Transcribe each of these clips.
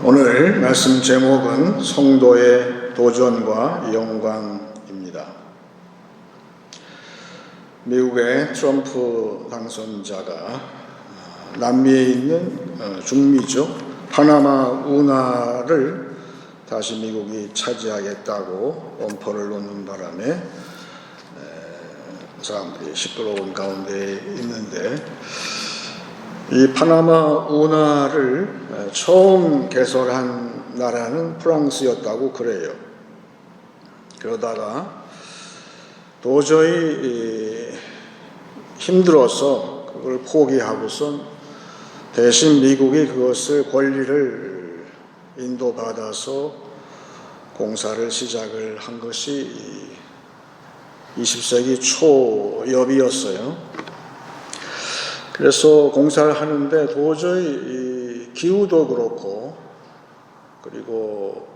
오늘 말씀 제목은 성도의 도전과 영광입니다. 미국의 트럼프 당선자가 남미에 있는 중미죠 파나마 운하를 다시 미국이 차지하겠다고 엄포를 놓는 바람에 사람들이 시끄러운 가운데 있는데, 이 파나마 운하를 처음 개설한 나라는 프랑스였다고 그래요. 그러다가 도저히 힘들어서 그걸 포기하고선 대신 미국이 그것을 권리를 인도받아서 공사를 시작을 한 것이 20세기 초엽이었어요. 그래서 공사를 하는데 도저히 기후도 그렇고 그리고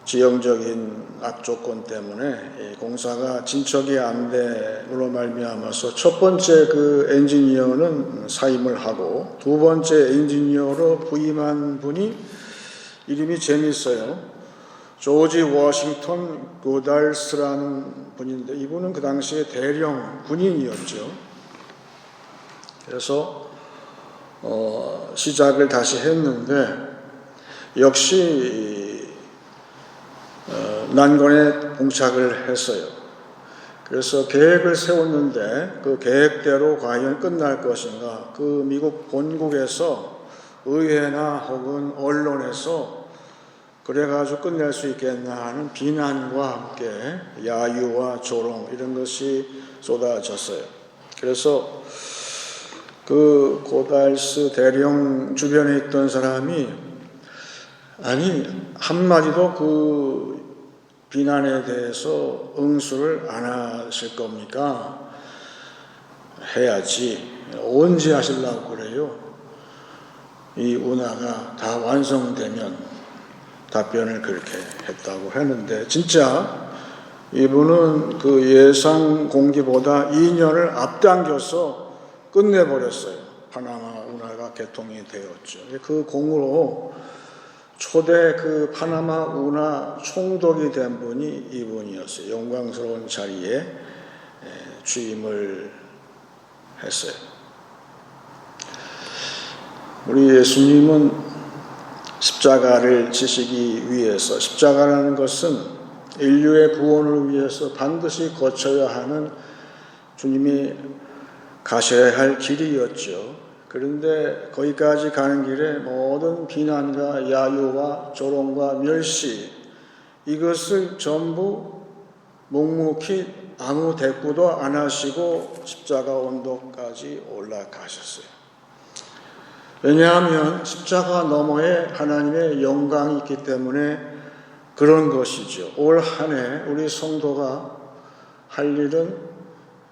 지형적인 악조건 때문에 공사가 진척이 안 됨으로 말미암아서 첫 번째 그 엔지니어는 사임을 하고 두 번째 엔지니어로 부임한 분이 이름이 재미있어요. 조지 워싱턴 고달스라는 분인데, 이분은 그 당시에 대령 군인이었죠. 그래서 시작을 다시 했는데 역시 난관에 봉착을 했어요. 그래서 계획을 세웠는데 그 계획대로 과연 끝날 것인가, 그 미국 본국에서 의회나 혹은 언론에서 그래가지고 끝낼 수 있겠나 하는 비난과 함께 야유와 조롱 이런 것이 쏟아졌어요. 그래서 그 고달스 대령 주변에 있던 사람이 한마디도 그 비난에 대해서 응수를 안 하실 겁니까? 해야지. 언제 하시려고 그래요? 이 운하가 다 완성되면 답변을 그렇게 했다고 했는데, 진짜 이분은 그 예상 공기보다 2년을 앞당겨서 끝내버렸어요. 파나마 운하가 개통이 되었죠. 그 공으로 초대 그 파나마 운하 총독이 된 분이 이분이었어요. 영광스러운 자리에 취임을 했어요. 우리 예수님은 십자가를 지시기 위해서, 십자가라는 것은 인류의 구원을 위해서 반드시 거쳐야 하는 주님이 가셔야 할 길이었죠. 그런데 거기까지 가는 길에 모든 비난과 야유와 조롱과 멸시, 이것을 전부 묵묵히 아무 대꾸도 안 하시고 십자가 언덕까지 올라가셨어요. 왜냐하면 십자가 너머에 하나님의 영광이 있기 때문에 그런 것이죠. 올 한 해 우리 성도가 할 일은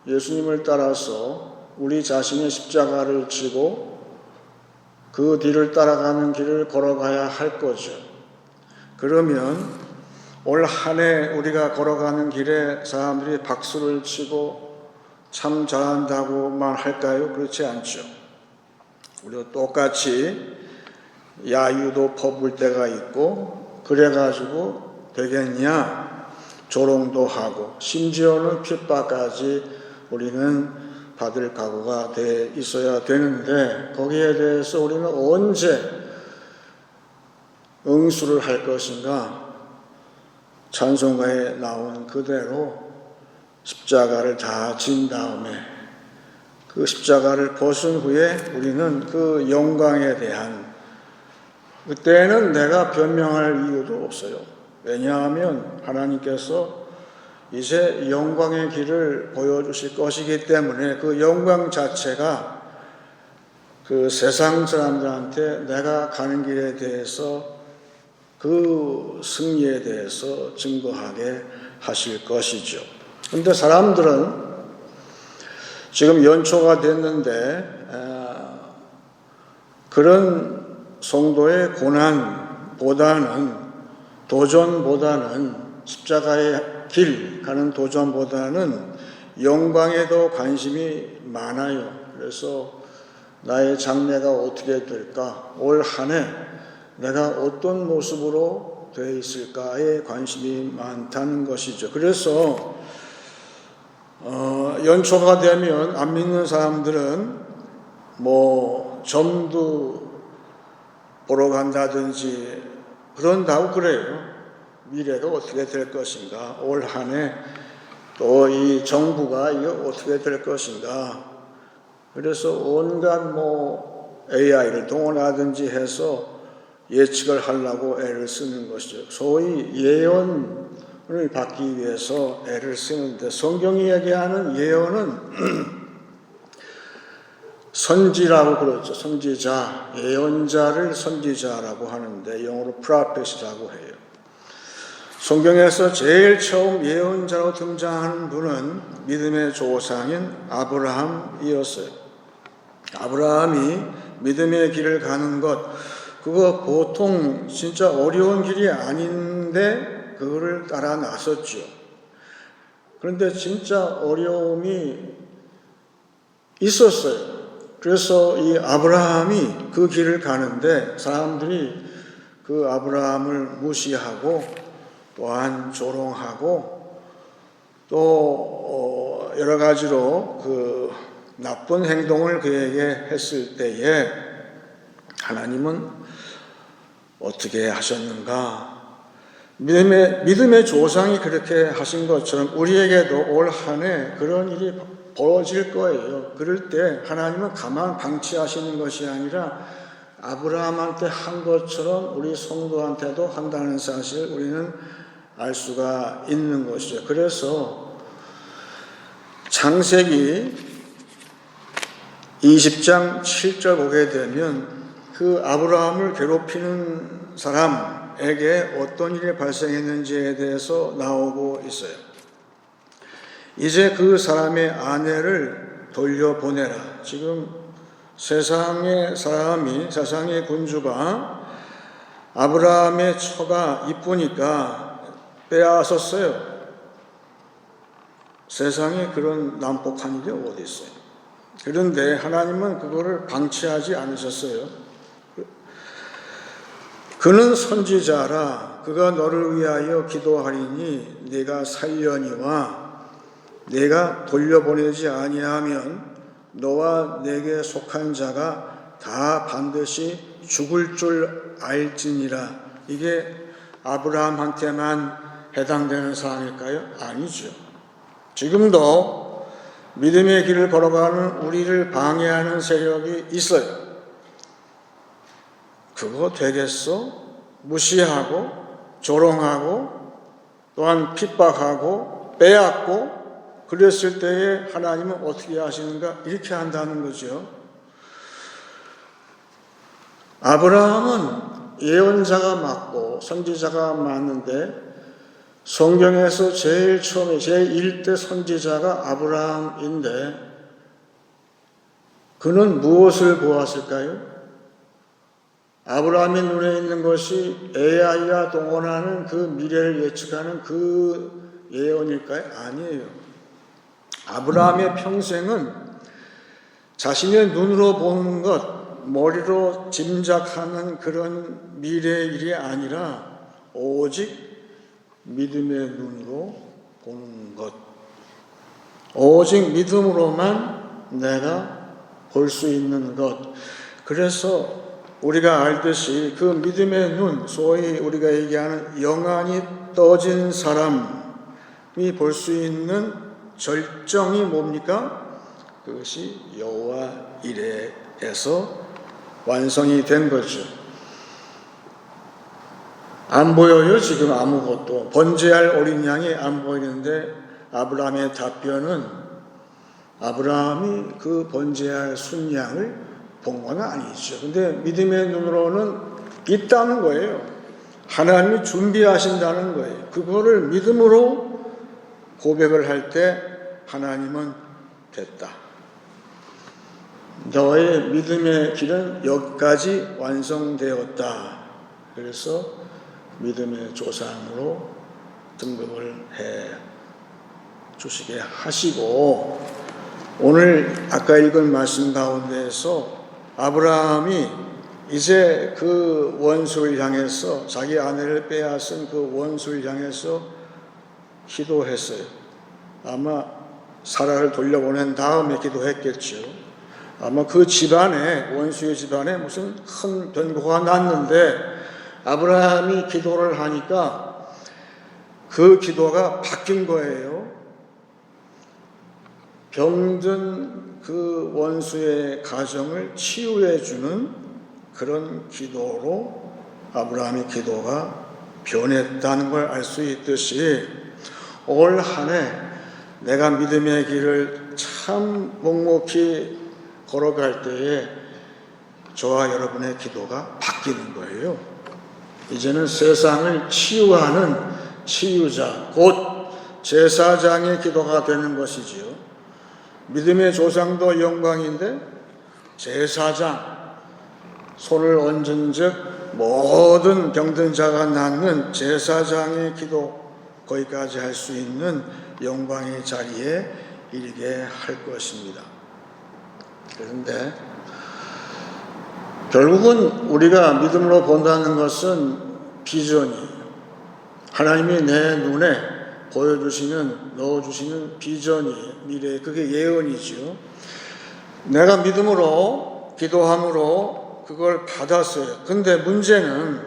예수님을 따라서 우리 자신의 십자가를 지고 그 뒤를 따라가는 길을 걸어가야 할 거죠. 그러면 올 한 해 우리가 걸어가는 길에 사람들이 박수를 치고 참 잘한다고만 할까요? 그렇지 않죠. 우리도 똑같이 야유도 퍼볼 때가 있고, 그래가지고 되겠냐 조롱도 하고 심지어는 핍박까지 우리는 받을 각오가 돼 있어야 되는데, 거기에 대해서 우리는 언제 응수를 할 것인가? 찬송가에 나온 그대로 십자가를 다 진 다음에 그 십자가를 벗은 후에 우리는 그 영광에 대한, 그때는 내가 변명할 이유도 없어요. 왜냐하면 하나님께서 이제 영광의 길을 보여주실 것이기 때문에 그 영광 자체가 그 세상 사람들한테 내가 가는 길에 대해서 그 승리에 대해서 증거하게 하실 것이죠. 그런데 사람들은 지금 연초가 됐는데 그런 성도의 고난보다는 도전보다는 십자가의 길 가는 도전보다는 영광에 더 관심이 많아요. 그래서 나의 장래가 어떻게 될까? 올 한 해 내가 어떤 모습으로 되어 있을까에 관심이 많다는 것이죠. 그래서 연초가 되면 안 믿는 사람들은 점도 보러 간다든지 그런다고 그래요. 미래가 어떻게 될 것인가? 올 한 해 또 이 정부가 이게 어떻게 될 것인가? 그래서 온갖 AI를 동원하든지 해서 예측을 하려고 애를 쓰는 것이죠. 소위 예언을 받기 위해서 애를 쓰는데 성경이 얘기하는 예언은 선지라고 그러죠. 선지자, 예언자를 선지자라고 하는데 영어로 prophet이라고 해요. 성경에서 제일 처음 예언자로 등장하는 분은 믿음의 조상인 아브라함이었어요. 아브라함이 믿음의 길을 가는 것, 그거 보통 진짜 어려운 길이 아닌데 그거를 따라 나섰죠. 그런데 진짜 어려움이 있었어요. 그래서 이 아브라함이 그 길을 가는데 사람들이 그 아브라함을 무시하고 또한 조롱하고 또 여러 가지로 그 나쁜 행동을 그에게 했을 때에 하나님은 어떻게 하셨는가? 믿음의 조상이 그렇게 하신 것처럼 우리에게도 올 한 해 그런 일이 벌어질 거예요. 그럴 때 하나님은 가만 방치하시는 것이 아니라 아브라함한테 한 것처럼 우리 성도한테도 한다는 사실을 우리는 알 수가 있는 것이죠. 그래서 창세기 20장 7절 보게 되면 그 아브라함을 괴롭히는 사람에게 어떤 일이 발생했는지에 대해서 나오고 있어요. 이제 그 사람의 아내를 돌려보내라. 지금 세상의 군주가 아브라함의 처가 이쁘니까 빼앗았어요. 세상에 그런 난폭한 일이 어디 있어요? 그런데 하나님은 그거를 방치하지 않으셨어요. 그는 선지자라. 그가 너를 위하여 기도하리니 네가 살려니와 네가 돌려보내지 아니하면 너와 내게 속한 자가 다 반드시 죽을 줄 알지니라. 이게 아브라함한테만 해당되는 사항일까요? 아니죠. 지금도 믿음의 길을 걸어가는 우리를 방해하는 세력이 있어요. 그거 되겠어? 무시하고 조롱하고 또한 핍박하고 빼앗고 그랬을 때에 하나님은 어떻게 하시는가? 이렇게 한다는 거죠. 아브라함은 예언자가 맞고 선지자가 맞는데 성경에서 제일 처음에 제1대 선지자가 아브라함인데 그는 무엇을 보았을까요? 아브라함의 눈에 있는 것이 AI가 동원하는 그 미래를 예측하는 그 예언일까요? 아니에요. 아브라함의 평생은 자신의 눈으로 보는 것, 머리로 짐작하는 그런 미래의 일이 아니라 오직 믿음의 눈으로 보는 것. 오직 믿음으로만 내가 볼 수 있는 것. 그래서 우리가 알듯이 그 믿음의 눈, 소위 우리가 얘기하는 영안이 떠진 사람이 볼 수 있는 절정이 뭡니까? 그것이 여호와 이레에서 완성이 된 거죠. 안 보여요, 지금 아무것도. 번제할 어린 양이 안 보이는데 아브라함의 답변은 아브라함이 그 번제할 순양을 본 건 아니죠. 근데 믿음의 눈으로는 있다는 거예요. 하나님이 준비하신다는 거예요. 그거를 믿음으로 고백을 할 때 하나님은 됐다. 너의 믿음의 길은 여기까지 완성되었다. 그래서 믿음의 조상으로 등극을 해 주시게 하시고, 오늘 아까 읽은 말씀 가운데에서 아브라함이 이제 그 원수를 향해서, 자기 아내를 빼앗은 그 원수를 향해서 기도했어요. 아마 사라를 돌려보낸 다음에 기도했겠죠. 아마 그 집안에, 원수의 집안에 무슨 큰 변고가 났는데 아브라함이 기도를 하니까 그 기도가 바뀐 거예요. 병든 그 원수의 가정을 치유해 주는 그런 기도로 아브라함의 기도가 변했다는 걸 알 수 있듯이, 올 한 해 내가 믿음의 길을 참 묵묵히 걸어갈 때에 저와 여러분의 기도가 바뀌는 거예요. 이제는 세상을 치유하는 치유자, 곧 제사장의 기도가 되는 것이지요. 믿음의 조상도 영광인데 제사장, 손을 얹은 즉 모든 병든 자가 낫는 제사장의 기도, 거기까지 할 수 있는 영광의 자리에 이르게 할 것입니다. 그런데 결국은 우리가 믿음으로 본다는 것은 비전이에요. 하나님이 내 눈에 보여주시는, 넣어주시는 비전이에요. 미래, 그게 예언이죠. 내가 믿음으로 기도함으로 그걸 받았어요. 근데 문제는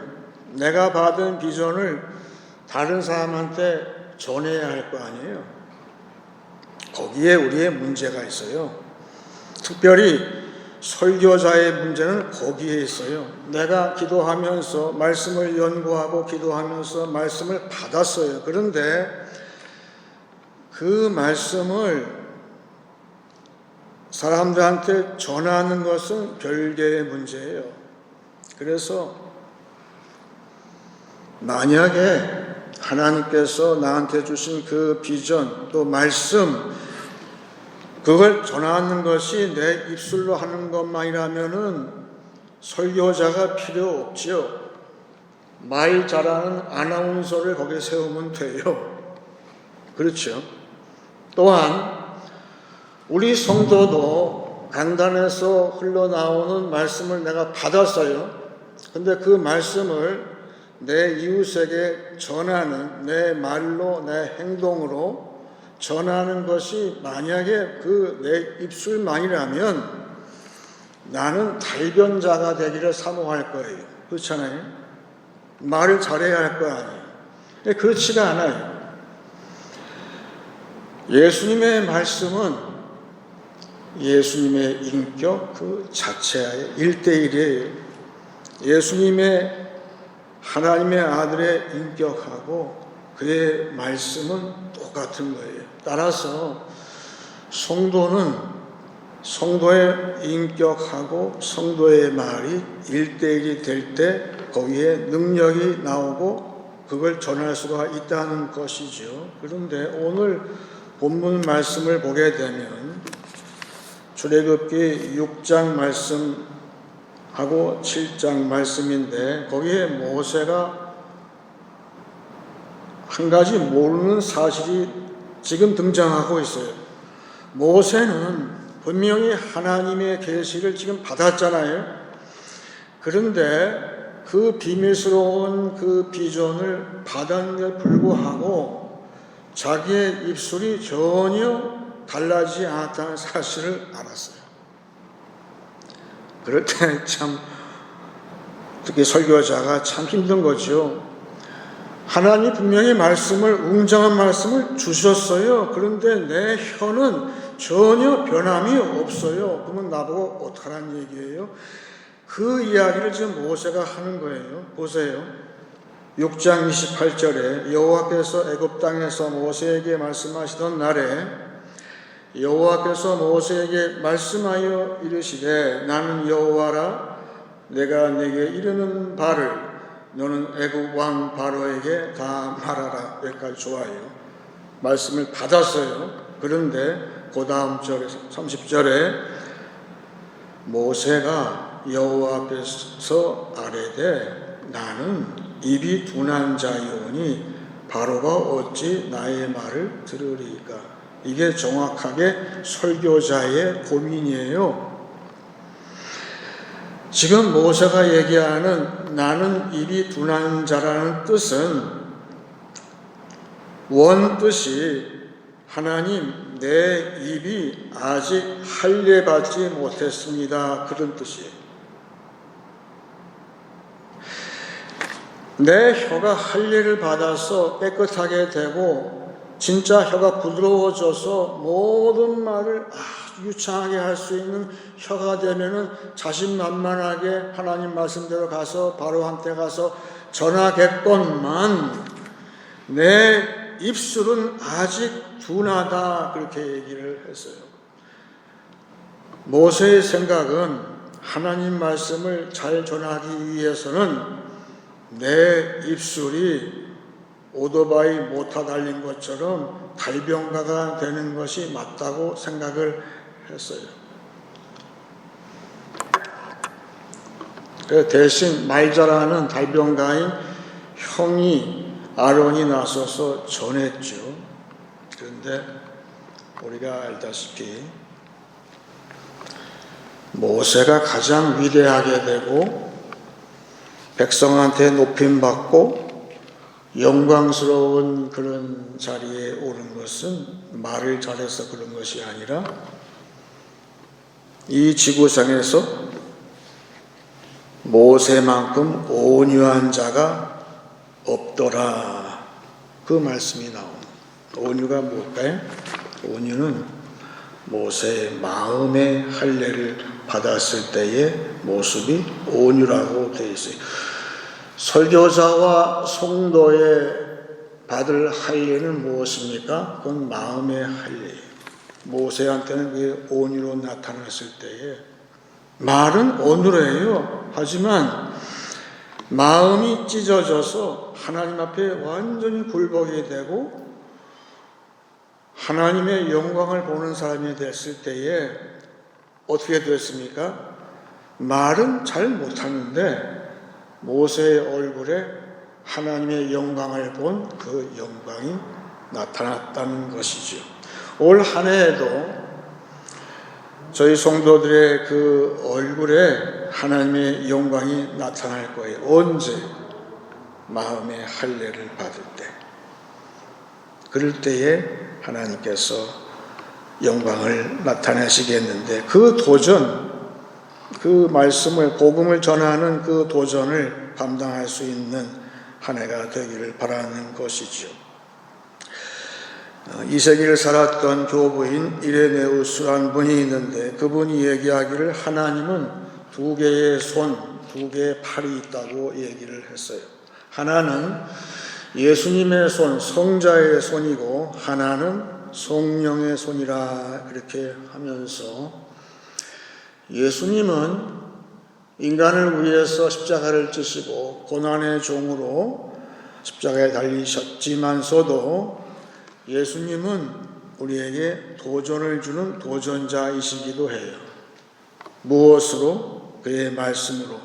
내가 받은 비전을 다른 사람한테 전해야 할 거 아니에요. 거기에 우리의 문제가 있어요. 특별히 설교자의 문제는 거기에 있어요. 내가 기도하면서, 말씀을 연구하고 기도하면서 말씀을 받았어요. 그런데 그 말씀을 사람들한테 전하는 것은 별개의 문제예요. 그래서 만약에 하나님께서 나한테 주신 그 비전, 또 말씀, 그걸 전하는 것이 내 입술로 하는 것만이라면은 설교자가 필요 없지요. 말 잘하는 아나운서를 거기에 세우면 돼요. 그렇죠. 또한 우리 성도도 강단에서 흘러나오는 말씀을 내가 받았어요. 근데 그 말씀을 내 이웃에게 전하는, 내 말로, 내 행동으로 전하는 것이 만약에 그 내 입술만이라면 나는 달변자가 되기를 사모할 거예요. 그렇잖아요. 말을 잘해야 할 거 아니에요. 그렇지가 않아요. 예수님의 말씀은 예수님의 인격 그 자체의 1대1이에요. 예수님의 하나님의 아들의 인격하고 그의 말씀은 똑같은 거예요. 따라서 성도는 성도의 인격하고 성도의 말이 1대1이 될 때 거기에 능력이 나오고 그걸 전할 수가 있다는 것이죠. 그런데 오늘 본문 말씀을 보게 되면 출애굽기 6장 말씀하고 7장 말씀인데 거기에 모세가 한 가지 모르는 사실이 지금 등장하고 있어요. 모세는 분명히 하나님의 계시를 지금 받았잖아요. 그런데 그 비밀스러운 그 비전을 받았는데 불구하고 자기의 입술이 전혀 달라지지 않았다는 사실을 알았어요. 그럴 때 참 특히 설교자가 참 힘든 거죠. 하나님이 분명히 말씀을, 웅장한 말씀을 주셨어요. 그런데 내 혀는 전혀 변함이 없어요. 그러면 나보고 어떡하라는 얘기예요? 그 이야기를 지금 모세가 하는 거예요. 보세요. 6장 28절에 여호와께서 애굽 땅에서 모세에게 말씀하시던 날에 여호와께서 모세에게 말씀하여 이르시되 나는 여호와라 내가 네게 이르는 바를 너는 애굽 왕 바로에게 다 말하라. 여기까지 좋아요. 말씀을 받았어요. 그런데 그 다음 절에 30절에 모세가 여호와 앞에서 아뢰되 나는 입이 둔한 자이오니 바로가 어찌 나의 말을 들으리까. 이게 정확하게 설교자의 고민이에요. 지금 모세가 얘기하는 나는 입이 둔한 자라는 뜻은 원뜻이 하나님 내 입이 아직 할례받지 못했습니다. 그런 뜻이에요. 내 혀가 할례를 받아서 깨끗하게 되고 진짜 혀가 부드러워져서 모든 말을 아주 유창하게 할 수 있는 혀가 되면은 자신만만하게 하나님 말씀대로 가서 바로한테 가서 전하겠건만 내 입술은 아직 둔하다. 그렇게 얘기를 했어요. 모세의 생각은 하나님 말씀을 잘 전하기 위해서는 내 입술이 오토바이 모터 달린 것처럼 달병가가 되는 것이 맞다고 생각을 했어요. 대신 말 잘하는 달병가인 형이 아론이 나서서 전했죠. 그런데 우리가 알다시피 모세가 가장 위대하게 되고 백성한테 높임받고 영광스러운 그런 자리에 오른 것은 말을 잘해서 그런 것이 아니라 이 지구상에서 모세만큼 온유한 자가 없더라. 그 말씀이 나옵니다. 온유가 뭘까요? 온유는 모세의 마음의 할례를 받았을 때의 모습이 온유라고 되어 있어요. 설교자와 성도의 받을 할례는 무엇입니까? 그건 마음의 할례예요. 모세한테는 그게 온유로 나타났을 때에 말은 온유해요. 하지만 마음이 찢어져서 하나님 앞에 완전히 굴복이 되고 하나님의 영광을 보는 사람이 됐을 때에 어떻게 됐습니까? 말은 잘 못하는데 모세의 얼굴에 하나님의 영광을 본 그 영광이 나타났다는 것이죠. 올 한 해에도 저희 성도들의 그 얼굴에 하나님의 영광이 나타날 거예요. 언제? 마음의 할례를 받을 때. 그럴 때에 하나님께서 영광을 나타내시겠는데 그 도전, 그 말씀을 복음을 전하는 그 도전을 감당할 수 있는 한 해가 되기를 바라는 것이죠. 2세기를 살았던 교부인 이레네우스라는 분이 있는데 그분이 얘기하기를 하나님은 두 개의 손, 두 개의 팔이 있다고 얘기를 했어요. 하나는 예수님의 손, 성자의 손이고 하나는 성령의 손이라 그렇게 하면서 예수님은 인간을 위해서 십자가를 지시고 고난의 종으로 십자가에 달리셨지만서도 예수님은 우리에게 도전을 주는 도전자이시기도 해요. 무엇으로? 그의 말씀으로.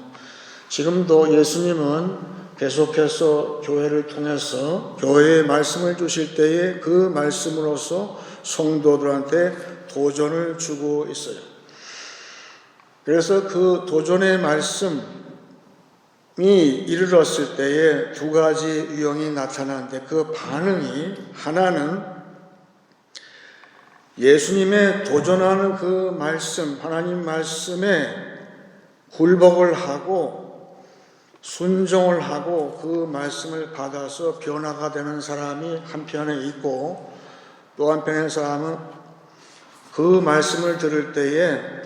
지금도 예수님은 계속해서 교회를 통해서 교회의 말씀을 주실 때에 그 말씀으로서 성도들한테 도전을 주고 있어요. 그래서 그 도전의 말씀이 이르렀을 때에 두 가지 유형이 나타나는데 그 반응이 하나는 예수님의 도전하는 그 말씀, 하나님 말씀에 굴복을 하고 순종을 하고 그 말씀을 받아서 변화가 되는 사람이 한편에 있고 또 한편의 사람은 그 말씀을 들을 때에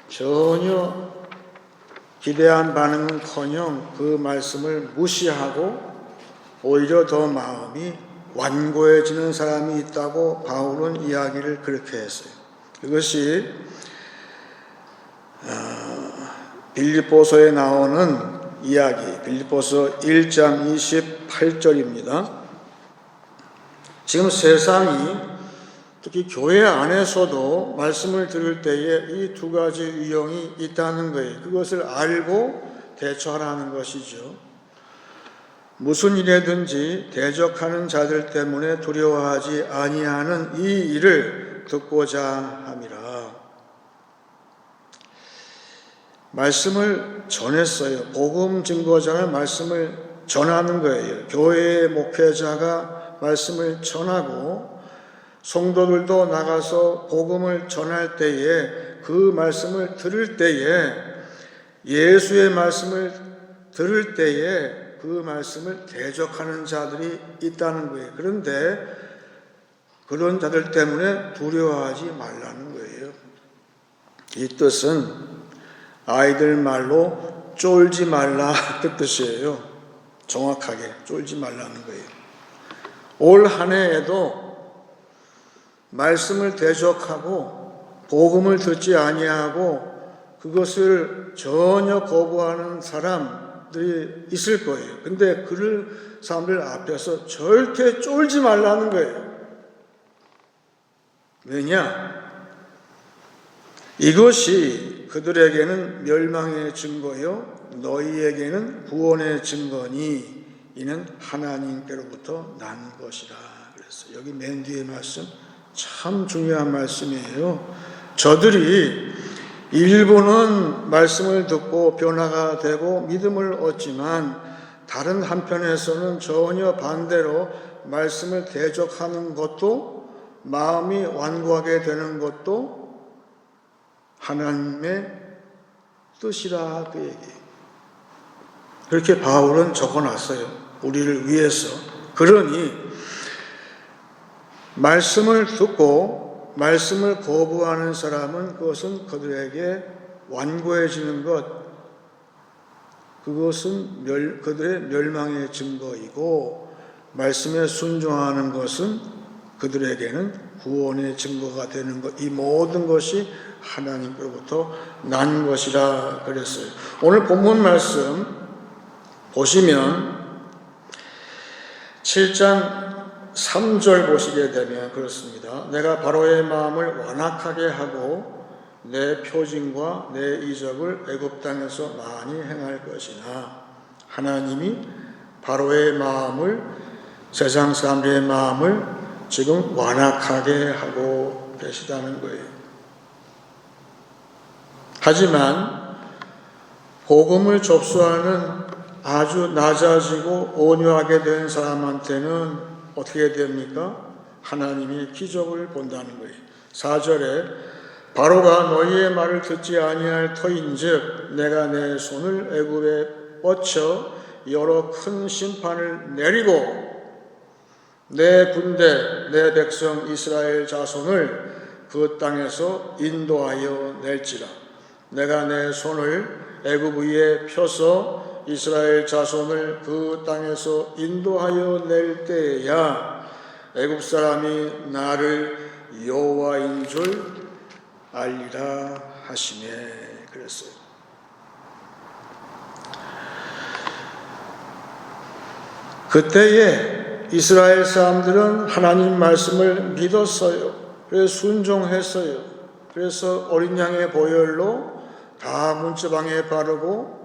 전혀 기대한 반응은커녕 그 말씀을 무시하고 오히려 더 마음이 완고해지는 사람이 있다고 바울은 이야기를 그렇게 했어요. 그것이 빌립보서에 나오는 이야기, 빌립보서 1장 28절입니다. 지금 세상이 특히 교회 안에서도 말씀을 들을 때에 이 두 가지 유형이 있다는 거예요. 그것을 알고 대처하라는 것이죠. 무슨 일에든지 대적하는 자들 때문에 두려워하지 아니하는 이 일을 듣고자 함이라. 말씀을 전했어요. 복음 증거자는 말씀을 전하는 거예요. 교회의 목회자가 말씀을 전하고 성도들도 나가서 복음을 전할 때에 그 말씀을 들을 때에 예수의 말씀을 들을 때에 그 말씀을 대적하는 자들이 있다는 거예요. 그런데 그런 자들 때문에 두려워하지 말라는 거예요. 이 뜻은 아이들 말로 쫄지 말라 그 뜻이에요. 정확하게 쫄지 말라는 거예요. 올 한 해에도 말씀을 대적하고 복음을 듣지 아니하고 그것을 전혀 거부하는 사람들이 있을 거예요. 근데 그를 사람들 앞에서 절대 쫄지 말라는 거예요. 왜냐? 이것이 그들에게는 멸망의 증거요 너희에게는 구원의 증거니 이는 하나님께로부터 난 것이라 그랬어요. 여기 맨 뒤에 말씀 참 중요한 말씀이에요. 저들이 일부는 말씀을 듣고 변화가 되고 믿음을 얻지만 다른 한편에서는 전혀 반대로 말씀을 대적하는 것도 마음이 완고하게 되는 것도 하나님의 뜻이라 그 얘기예요. 그렇게 바울은 적어놨어요. 우리를 위해서. 그러니 말씀을 듣고 말씀을 거부하는 사람은 그것은 그들에게 완고해지는 것, 그것은 그들의 멸망의 증거이고 말씀에 순종하는 것은 그들에게는 구원의 증거가 되는 것, 이 모든 것이 하나님으로부터 난 것이라 그랬어요. 오늘 본문 말씀 보시면 7장 3절 보시게 되면 그렇습니다. 내가 바로의 마음을 완악하게 하고 내 표징과 내 이적을 애굽 땅에서 많이 행할 것이나 하나님이 바로의 마음을 세상 사람들의 마음을 지금 완악하게 하고 계시다는 거예요. 하지만 복음을 접수하는 아주 낮아지고 온유하게 된 사람한테는 어떻게 됩니까? 하나님이 기적을 본다는 거예요. 4절에 바로가 너희의 말을 듣지 아니할 터인즉 내가 내 손을 애굽에 뻗쳐 여러 큰 심판을 내리고 내 군대 내 백성 이스라엘 자손을 그 땅에서 인도하여 낼지라. 내가 내 손을 애굽 위에 펴서 이스라엘 자손을 그 땅에서 인도하여 낼 때야 애굽 사람이 나를 여호와인 줄 알리라 하시네 그랬어요. 그때에 이스라엘 사람들은 하나님 말씀을 믿었어요. 그래서 순종했어요. 그래서 어린 양의 보혈로 다 문지방에 바르고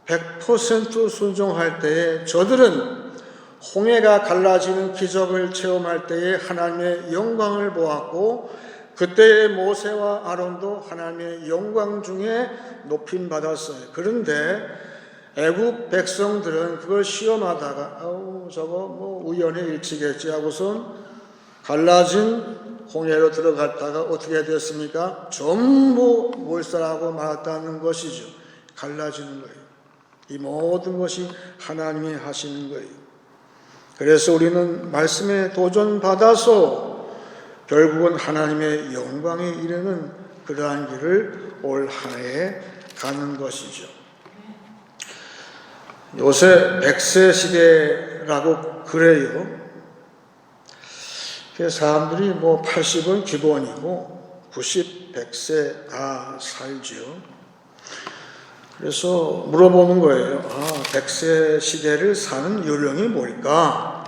100% 순종할 때에 저들은 홍해가 갈라지는 기적을 체험할 때에 하나님의 영광을 보았고 그때의 모세와 아론도 하나님의 영광 중에 높임 받았어요. 그런데 애굽 백성들은 그걸 시험하다가 저거 뭐 우연의 일치겠지 하고선 갈라진 홍해로 들어갔다가 어떻게 됐습니까? 전부 몰살하고 말았다는 것이죠. 갈라지는 거예요. 이 모든 것이 하나님이 하시는 거예요. 그래서 우리는 말씀에 도전받아서 결국은 하나님의 영광에 이르는 그러한 길을 올 한 해에 가는 것이죠. 요새 100세 100세라고 그래요. 사람들이 80은 기본이고 90, 100세 다 살죠. 그래서 물어보는 거예요. 100세 시대를 사는 요령이 뭘까?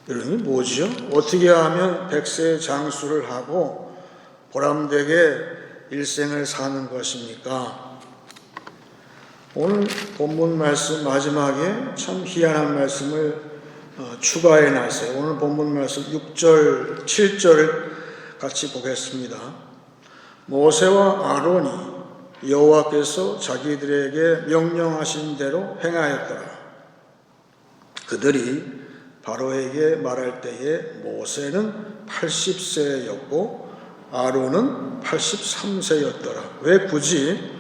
요령이 뭐죠? 어떻게 하면 100세 장수를 하고 보람되게 일생을 사는 것입니까? 오늘 본문 말씀 마지막에 참 희한한 말씀을 추가해 놨어요. 오늘 본문 말씀 6절, 7절을 같이 보겠습니다. 모세와 아론이 여호와께서 자기들에게 명령하신 대로 행하였더라. 그들이 바로에게 말할 때에 모세는 80세였고 아론은 83세였더라. 왜 굳이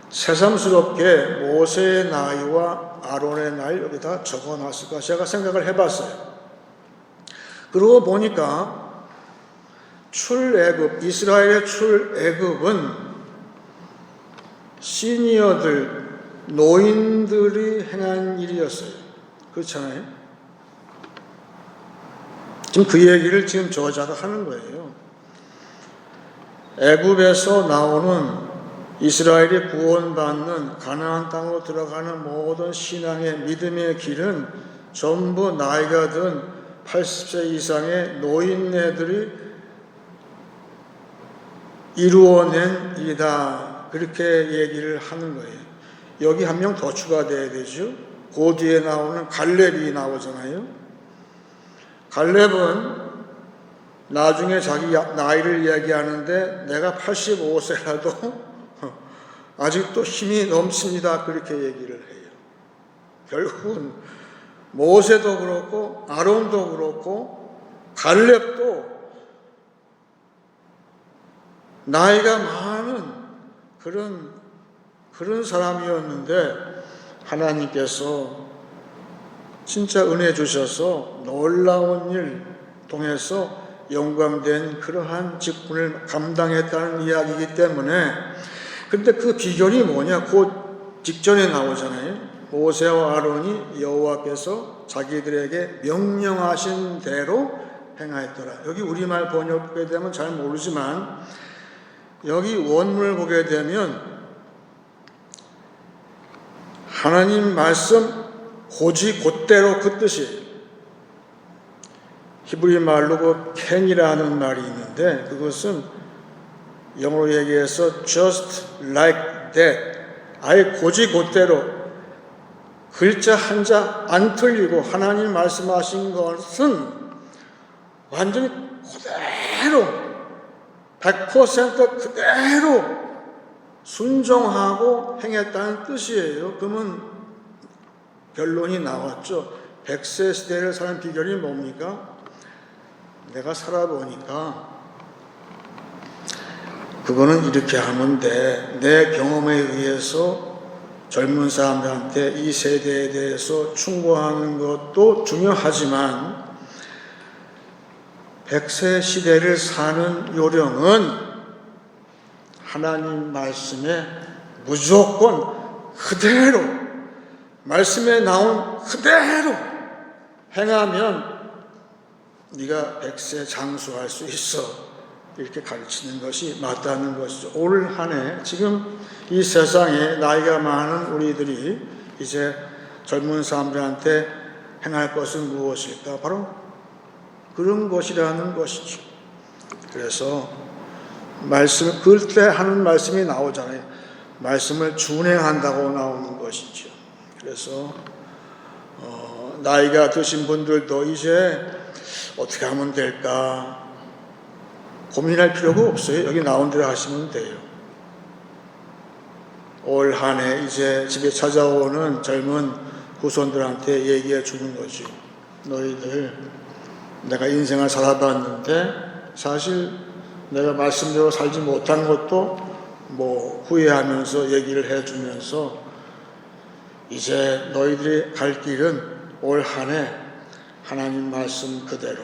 새삼스럽게 모세의 나이와 아론의 나이 여기다 적어놨을까 제가 생각을 해봤어요. 그러고 보니까 출애굽, 이스라엘의 출애굽은 시니어들, 노인들이 행한 일이었어요. 그렇잖아요. 지금 그 얘기를 지금 저자가 하는 거예요. 애굽에서 나오는 이스라엘이 구원받는 가나안 땅으로 들어가는 모든 신앙의 믿음의 길은 전부 나이가 든 80세 이상의 노인네들이 이루어낸 일이다. 그렇게 얘기를 하는 거예요. 여기 한 명 더 추가돼야 되죠. 그 뒤에 나오는 갈렙이 나오잖아요. 갈렙은 나중에 자기 나이를 얘기하는데 내가 85세라도 아직도 힘이 넘칩니다. 그렇게 얘기를 해요. 결국은 모세도 그렇고 아론도 그렇고 갈렙도 나이가 많은 그런 사람이었는데 하나님께서 진짜 은혜 주셔서 놀라운 일 통해서 영광된 그러한 직분을 감당했다는 이야기이기 때문에 근데 그 비결이 뭐냐? 그 직전에 나오잖아요. 모세와 아론이 여호와께서 자기들에게 명령하신 대로 행하였더라. 여기 우리말 번역하게 되면 잘 모르지만 여기 원문을 보게 되면 하나님 말씀 고지 곧대로 그 뜻이에요. 히브리 말로 그 캔이라는 말이 있는데 그것은 영어로 얘기해서 just like that, 아예 고지 곧대로 글자 한자 안 틀리고 하나님 말씀하신 것은 완전히 그대로 100% 그대로 순종하고 행했다는 뜻이에요. 그러면 결론이 나왔죠. 100세 시대를 사는 비결이 뭡니까? 내가 살아보니까 그거는 이렇게 하면 돼. 내 경험에 의해서 젊은 사람들한테 이 세대에 대해서 충고하는 것도 중요하지만 100세 시대를 사는 요령은 하나님 말씀에 무조건 그대로 말씀에 나온 그대로 행하면 네가 100세 장수할 수 있어. 이렇게 가르치는 것이 맞다는 것이죠. 올 한 해 지금 이 세상에 나이가 많은 우리들이 이제 젊은 사람들한테 행할 것은 무엇일까? 바로 그런 것이라는 것이죠. 그래서 말씀 그때 하는 말씀이 나오잖아요. 말씀을 준행한다고 나오는 것이죠. 그래서 나이가 드신 분들도 이제 어떻게 하면 될까? 고민할 필요가 없어요. 여기 나온 대로 하시면 돼요. 올 한 해 이제 집에 찾아오는 젊은 후손들한테 얘기해 주는 거죠. 너희들 내가 인생을 살아봤는데 사실 내가 말씀대로 살지 못한 것도 후회하면서 얘기를 해주면서 이제 너희들이 갈 길은 올 한 해 하나님 말씀 그대로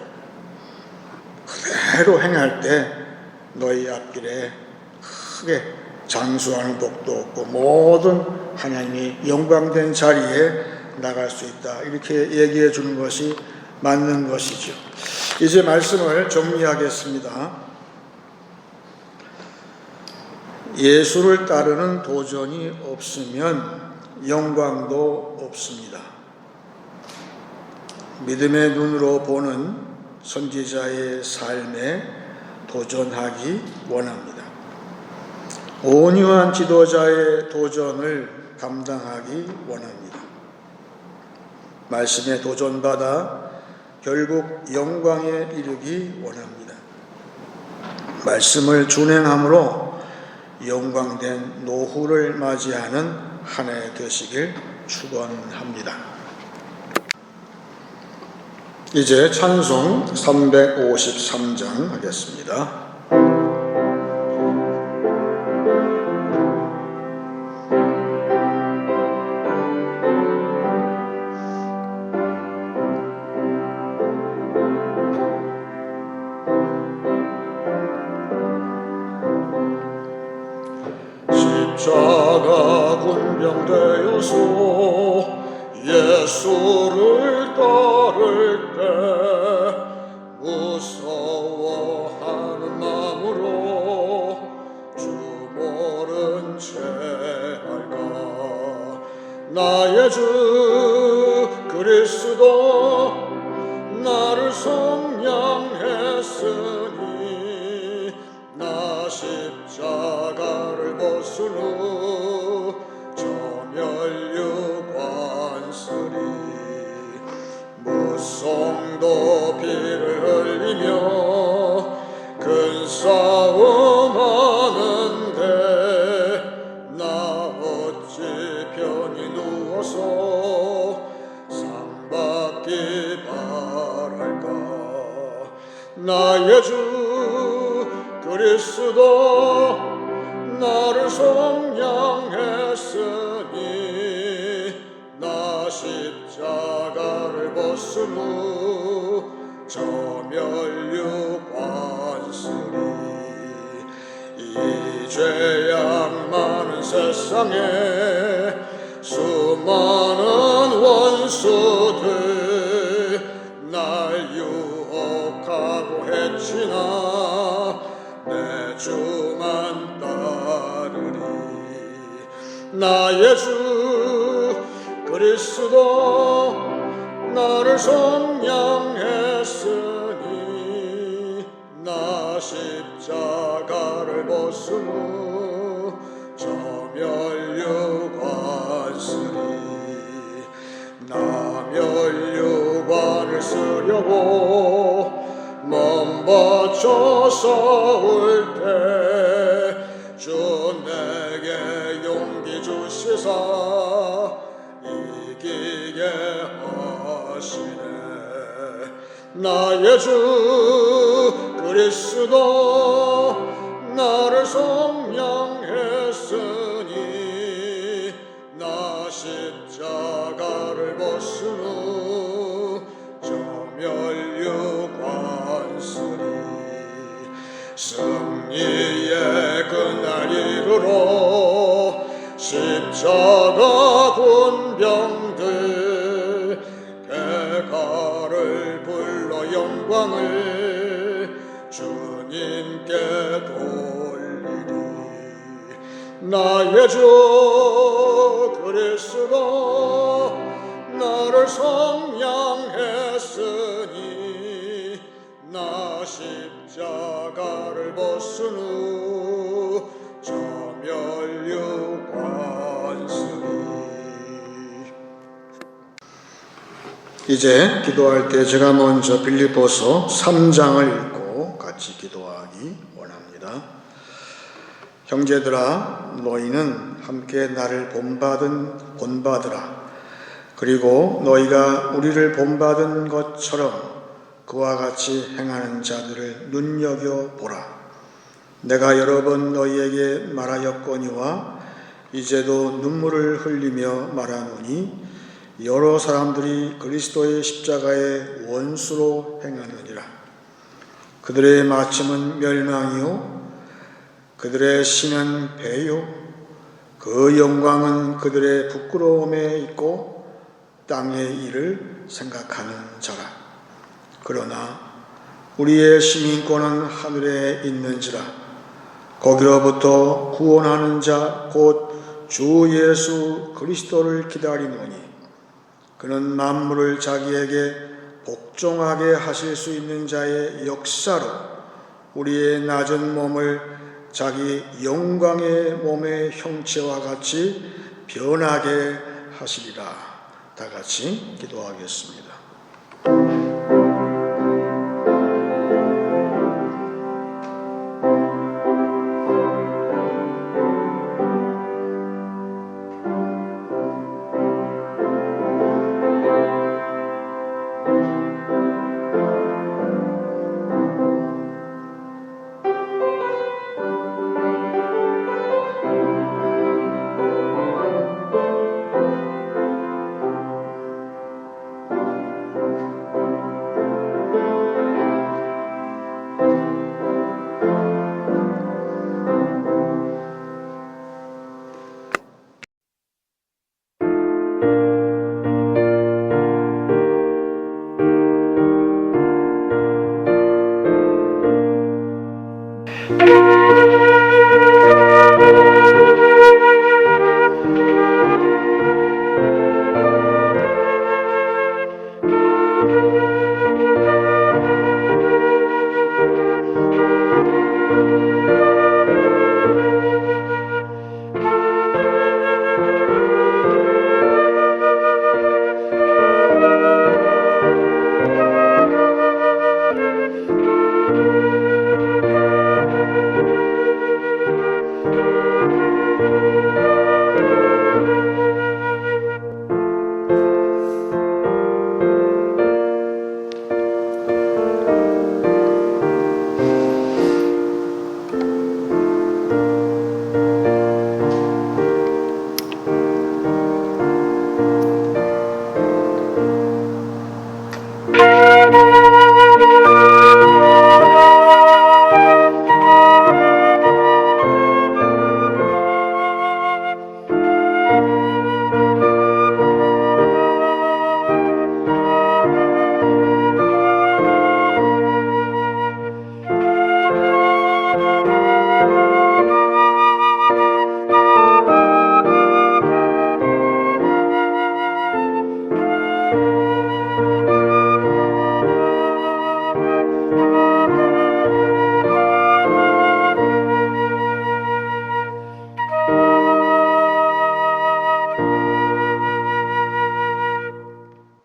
행할 때 너희 앞길에 크게 장수하는 복도 없고 모든 하나님이 영광된 자리에 나갈 수 있다. 이렇게 얘기해 주는 것이 맞는 것이죠. 이제 말씀을 정리하겠습니다. 예수를 따르는 도전이 없으면 영광도 없습니다. 믿음의 눈으로 보는 선지자의 삶에 도전하기 원합니다. 온유한 지도자의 도전을 감당하기 원합니다. 말씀에 도전받아 결국 영광에 이르기 원합니다. 말씀을 준행함으로 영광된 노후를 맞이하는 한 해 되시길 축원합니다. 이제 찬송 353장 하겠습니다. 십자가 군병되어서 예수를 따를 때 무서워하는 마음으로 주 모른 채 할까. 나의 주 그리스도 나를 속량했으니 나 십자가를 벗은 후 저 멸류관 쓰리. 무성도 피를 흘리며 큰 싸움 하는데 나 어찌 편히 누워서 상 받기 바랄까. 나의 주 그리스도 나를 속량했으니 나 십자가를 벗은 후 저 멸류관 쓰리. 이 죄악 많은 세상에 수많은 원수들 날 유혹하고 해치나 내 주만 따르리. 나의 주 그리스도 나를 속량했으니 나 십자가를 벗은 후 저 멸류관 쓰리. 나 멸류관을 쓰려고 몸 바쳐 싸울 때 주 내게 용기 주시사 이기게 하시네. 나의 주 그리스도 나를 속량했으니 나 십자가를 벗은 후 저 멸류관 쓰리. 승리의 그날 이르러 십자가 군병들 개가를 불러 영광을 주님께 돌리리. 나의 주 그리스도 나를 속량했으니 나 십자가를 벗은 후 저 멸류관 쓰리. 이제 기도할 때 제가 먼저 빌립보서 3장을 읽고 같이 기도하기 원합니다. 형제들아 너희는 함께 나를 본받으라. 그리고 너희가 우리를 본받은 것처럼 그와 같이 행하는 자들을 눈여겨보라. 내가 여러 번 너희에게 말하였거니와 이제도 눈물을 흘리며 말하노니 여러 사람들이 그리스도의 십자가의 원수로 행하느니라. 그들의 마침은 멸망이요 그들의 신은 배요 그 영광은 그들의 부끄러움에 있고 땅의 일을 생각하는 자라. 그러나 우리의 시민권은 하늘에 있는지라. 거기로부터 구원하는 자 곧 주 예수 그리스도를 기다리노니 그는 만물을 자기에게 복종하게 하실 수 있는 자의 역사로 우리의 낮은 몸을 자기 영광의 몸의 형체와 같이 변하게 하시리라. 다 같이 기도하겠습니다.